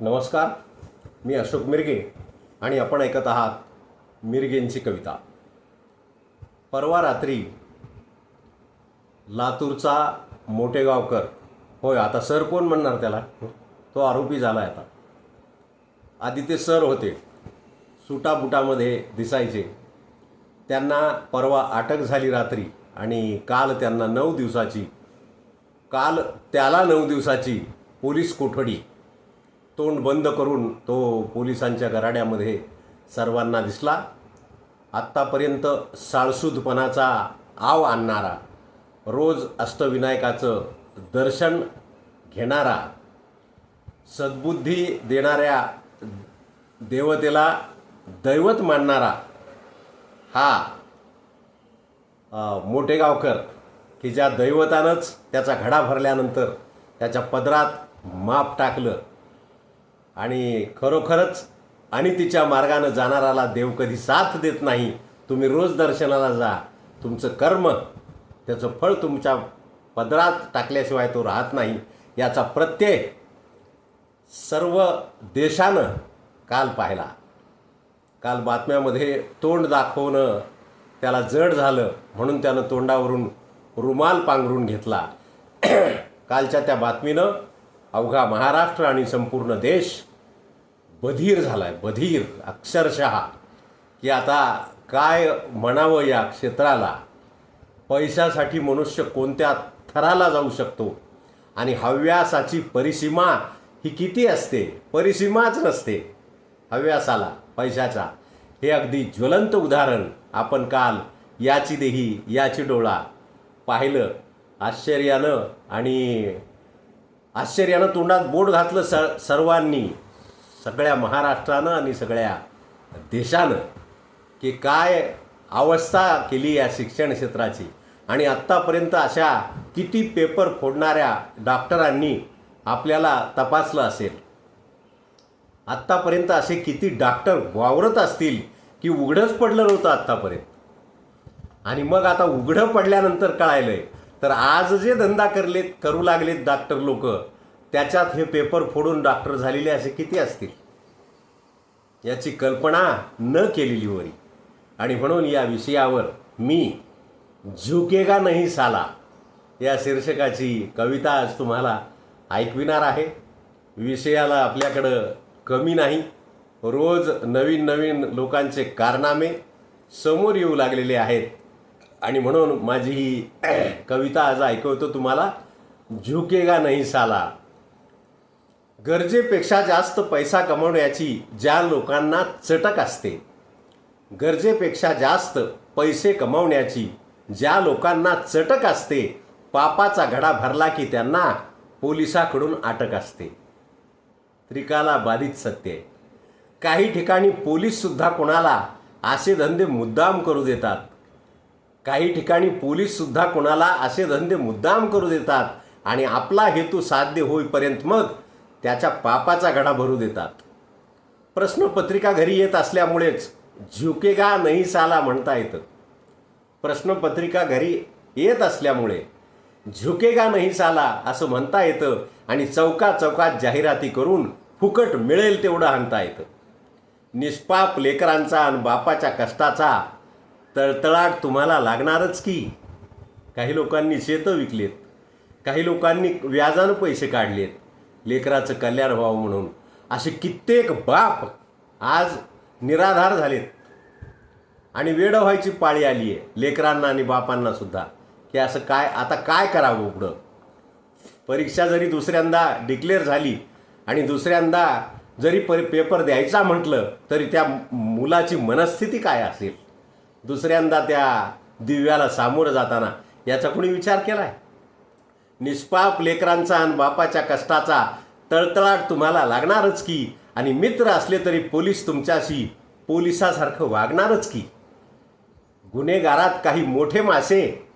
नमस्कार, मी अशोक मिरगे आणि आपण ऐकत आहात मिरगेंची कविता. परवा रात्री लातूरचा मोठेगावकर, होय आता सर कोण म्हणणार त्याला, तो आरोपी झाला आहे. आता आधी ते सर होते, सुटाबुटामध्ये दिसायचे. त्यांना परवा अटक झाली रात्री आणि काल त्याला 9 दिवसाची पोलीस कोठडी. तोंड बंद करून तो पोलिसांच्या गराड्यामध्ये सर्वांना दिसला. आत्तापर्यंत साळसूदपणाचा आव आणणारा, रोज अष्टविनायकाचं दर्शन घेणारा, सद्बुद्धी देणाऱ्या देवतेला दैवत मानणारा हा मोठेगावकर, की ज्या दैवतानंच त्याचा घडा भरल्यानंतर त्याच्या पदरात माप टाकलं आणि खरोखरच आणि तिच्या मार्गानं जाणाराला देव कधी साथ देत नाही. तुम्ही रोज दर्शनाला जा, तुमचं कर्म त्याचं फळ तुमच्या पदरात टाकल्याशिवाय तो राहत नाही, याचा प्रत्यय सर्व देशानं काल पाहिला. काल बातम्यामध्ये तोंड दाखवणं त्याला जड झालं म्हणून त्यानं तोंडावरून रुमाल पांघरून घेतला. कालच्या त्या बातमीनं अवघा महाराष्ट्र आणि संपूर्ण देश बधीर झाला आहे, बधीर अक्षरशः, की आता काय म्हणावं या क्षेत्राला. पैशासाठी मनुष्य कोणत्या थराला जाऊ शकतो आणि हव्यासाची परिसीमा ही किती असते? परिसीमाच नसते हव्यासाला पैशाचा. हे अगदी ज्वलंत उदाहरण आपण काल याची देही याची डोळा पाहिलं. आश्चर्यानं तोंडात बोट घातलं सर्वांनी, सगळ्या महाराष्ट्रानं आणि सगळ्या देशानं, की काय अवस्था केली या शिक्षण क्षेत्राची. आणि आत्तापर्यंत अशा किती पेपर फोडणाऱ्या डॉक्टरांनी आपल्याला तपासलं असेल. आत्तापर्यंत असे किती डॉक्टर वावरत असतील की उघडंच पडलं नव्हतं आत्तापर्यंत. आणि मग आता उघडं पडल्यानंतर कळायलंय. तर आज जे धंदा करू लागलेत डॉक्टर लोक, त्याच्यात हे पेपर फोडून डॉक्टर झालेले असे किती असतील याची कल्पना न केलेली वरी. आणि म्हणून या विषयावर मी झुकेगा नहीं साला या शीर्षकाची कविता आज तुम्हाला ऐकविणार आहे. विषयाला आपल्याकडं कमी नाही. रोज नवीन नवीन लोकांचे कारनामे समोर येऊ लागलेले आहेत आणि म्हणून माझी ही कविता आज ऐकवतो तुम्हाला. झुकेगा नहीं साला. गरजेपेक्षा जास्त पैसा कमवण्याची ज्या लोकांना चटक असते, गरजेपेक्षा जास्त पैसे कमवण्याची ज्या लोकांना चटक असते, पापाचा घडा भरला की त्यांना पोलिसाकडून अटक असते. त्रिकाला बाधित सत्य. काही ठिकाणी पोलीससुद्धा कोणाला असे धंदे मुद्दाम करू देतात. काही ठिकाणी पोलीससुद्धा कोणाला असे धंदे मुद्दाम करू देतात आणि आपला हेतू साध्य होईपर्यंत मग त्याच्या पापाचा घडा भरू देतात. प्रश्नपत्रिका घरी येत असल्यामुळेच झुकेगा नहीं साला म्हणता येतं. प्रश्नपत्रिका घरी येत असल्यामुळे झुकेगा नहीं साला असं म्हणता येतं आणि चौकात जाहिराती करून फुकट मिळेल तेवढं आणता येतं. निष्पाप लेकरांचा आणि बापाच्या कष्टाचा तळतळाट तुम्हाला लागणारच की. काही लोकांनी शेतं विकलेत, काही लोकांनी व्याजानं पैसे काढलेत लेकराचं कल्याण व्हावं म्हणून. असे कित्येक बाप आज निराधार झालेत आणि वेडं व्हायची पाळी आली आहे लेकरांना आणि बापांना सुद्धा, की असं काय आता काय करावं पुढं. परीक्षा जरी दुसऱ्यांदा डिक्लेअर झाली आणि दुसऱ्यांदा जरी पेपर द्यायचा म्हटलं तरी त्या मुलाची मनस्थिती काय असेल दुसऱ्यांदा त्या दिव्याला सामोरं जाताना, याचा कोणी विचार केला आहे? निष्पाप लेकरांचा आणि बापाच्या कष्टाचा तळतळाट तुम्हाला लागणारच की. आणि मित्र असले तरी पोलीस तुमच्याशी पोलिसासारखं वागणारच की. गुन्हेगारात काही मोठे मासे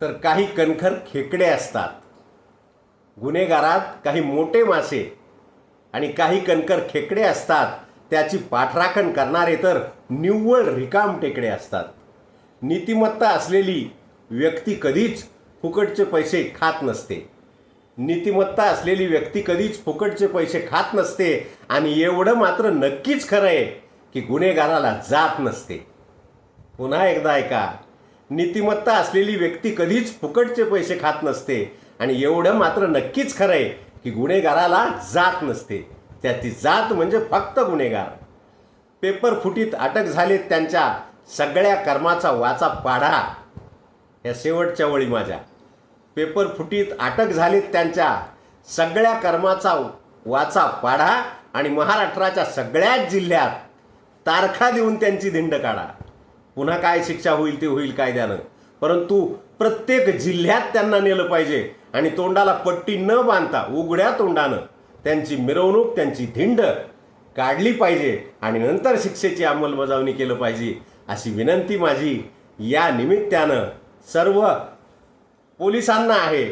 तर काही कणखर खेकडे असतात. गुन्हेगारात काही मोठे मासे आणि काही कणखर खेकडे असतात. त्याची पाठराखण करणारे तर निव्वळ रिकाम टेकडे असतात. नीतिमत्ता असलेली व्यक्ती कधीच फुकटचे पैसे खात नसते. नीतिमत्ता असलेली व्यक्ती कधीच फुकटचे पैसे खात नसते आणि एवढं मात्र नक्कीच खरं आहे की गुन्हेगाराला जात नसते. पुन्हा एकदा ऐका, नीतिमत्ता असलेली व्यक्ती कधीच फुकटचे पैसे खात नसते आणि एवढं मात्र नक्कीच खरं आहे की गुन्हेगाराला जात नसते. त्याची जात म्हणजे फक्त गुन्हेगार. पेपर फुटीत अटक झालेत त्यांच्या सगळ्या कर्माचा वाचा पाढा. या शेवटच्या वळी माझ्या. पेपर फुटीत अटक झालीत त्यांच्या सगळ्या कर्माचा वाचा पाढा आणि महाराष्ट्राच्या सगळ्याच जिल्ह्यात तारखा देऊन त्यांची धिंड काढा. पुन्हा काय शिक्षा होईल ते होईल कायद्यानं, परंतु प्रत्येक जिल्ह्यात त्यांना नेलं पाहिजे आणि तोंडाला पट्टी न बांधता उघड्या तोंडानं त्यांची मिरवणूक, त्यांची धिंड काढली पाहिजे आणि नंतर शिक्षेची अंमलबजावणी केलं पाहिजे अशी विनंती माझी या निमित्तानं सर्व पोलिसांना आहे,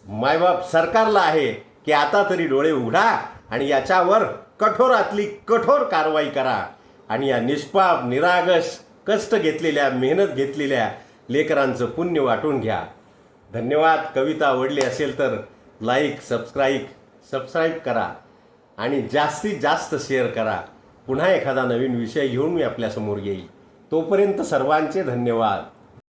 मायबाप सरकारला आहे की आता तरी डोळे उघडा आणि याच्यावर कठोरातली कठोर कारवाई करा आणि या निष्पाप निरागस कष्ट घेतलेल्या, मेहनत घेतलेल्या लेकरांचं पुण्य वाटून घ्या. धन्यवाद. कविता आवडली असेल तर लाईक, सबस्क्राईब करा आणि जास्तीत जास्त शेअर करा. पुन्हा एखादा नवीन विषय घेऊन मी आपल्यासमोर येईल. तोपर्यंत सर्वांचे धन्यवाद.